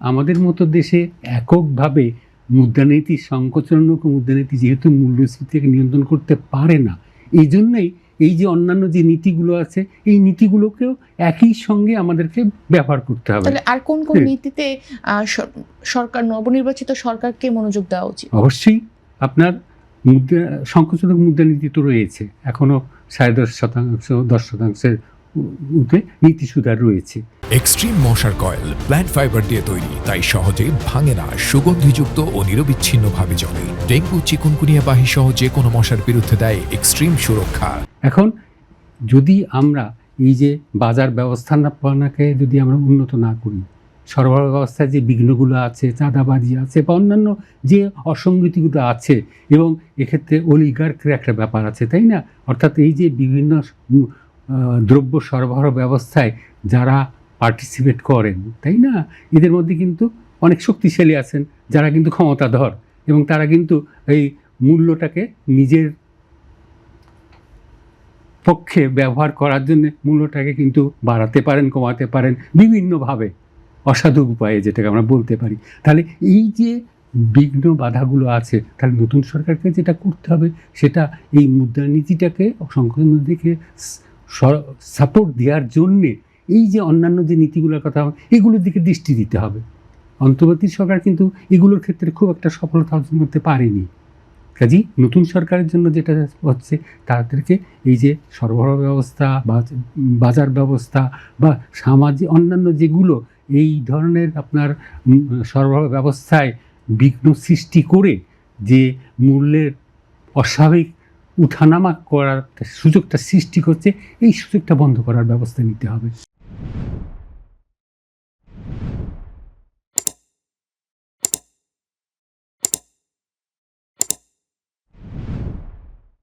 আমাদের মতো দেশে এককভাবে মুদ্রানীতি সংকোচনমূলক মুদ্রানীতি যেহেতু মূল্যস্ফীতিকে নিয়ন্ত্রণ করতে পারে না, এই জন্যই এই যে অন্যান্য যে নীতিগুলো আছে এই নীতিগুলোকেও একই সঙ্গে আমাদেরকে ব্যবহার করতে হবে। তাহলে আর কোন কোন নীতিতে সরকার, নবনির্বাচিত সরকারকে মনোযোগ দেওয়া উচিত? অবশ্যই আপনার সংকোচনমূলক মুদ্রানীতি তো রয়েছে, এখনো 10.5% 10%-এর উঠে নীতি সুধার রয়েছে। এক্সট্রিম মশার কয়েল প্ল্যান্ট ফাইবার দিয়ে তৈরি, তাই সহজে ভাঙে না, সুগন্ধিযুক্ত ও নিরবিচ্ছিন্নভাবে জ্বলে। ডেঙ্গু, চিকুনগুনিয়া বাহি সহ যে কোনো মশার বিরুদ্ধে দেয় এক্সট্রিম সুরক্ষা। এখন যদি আমরা এই যে বাজার ব্যবস্থাপনাকে যদি আমরা উন্নত না করি, সরবরাহ ব্যবস্থায় যে বিঘ্নগুলো আছে, চাঁদাবাজি আছে বা অন্যান্য যে অসঙ্গতিগুলো আছে, এবং এক্ষেত্রে অলিগার্কের একটা ব্যাপার আছে, তাই না? অর্থাৎ এই যে বিভিন্ন দ্রব্য সরবরাহ ব্যবস্থায় যারা পার্টিসিপেট করেন, তাই না, এদের মধ্যে কিন্তু অনেক শক্তিশালী আছেন যারা কিন্তু ক্ষমতাধর, এবং তারা কিন্তু এই মূল্যটাকে নিজের পক্ষে ব্যবহার করার জন্য মূল্যটাকে কিন্তু বাড়াতে পারেন, কমাতে পারেন বিভিন্নভাবে, অসাধু উপায়ে যেটাকে আমরা বলতে পারি। তাহলে এই যে বিঘ্ন বাধাগুলো আছে, তাহলে নতুন সরকারকে যেটা করতে হবে সেটা এই মুদ্রানীতিটাকে, সংকোচন নীতিকে সাপোর্ট দেওয়ার জন্যে এই যে অন্যান্য যে নীতিগুলোর কথা এগুলোর দিকে দৃষ্টি দিতে হবে। অন্তর্বর্তী সরকার কিন্তু এগুলোর ক্ষেত্রে খুব একটা সফলতা অর্জন করতে পারেনি। কাজেই নতুন সরকারের জন্য যেটা হচ্ছে, তাদেরকে এই যে সরবরাহ ব্যবস্থা বা বাজার ব্যবস্থা বা সামাজিক অন্যান্য যেগুলো এই ধরনের আপনার সরবরাহ ব্যবস্থায় বিঘ্ন সৃষ্টি করে যে মূল্যের অস্বাভাবিক উঠানামা করার সুযোগটা সৃষ্টি করছে, এই সুযোগটা বন্ধ করার ব্যবস্থা নিতে হবে।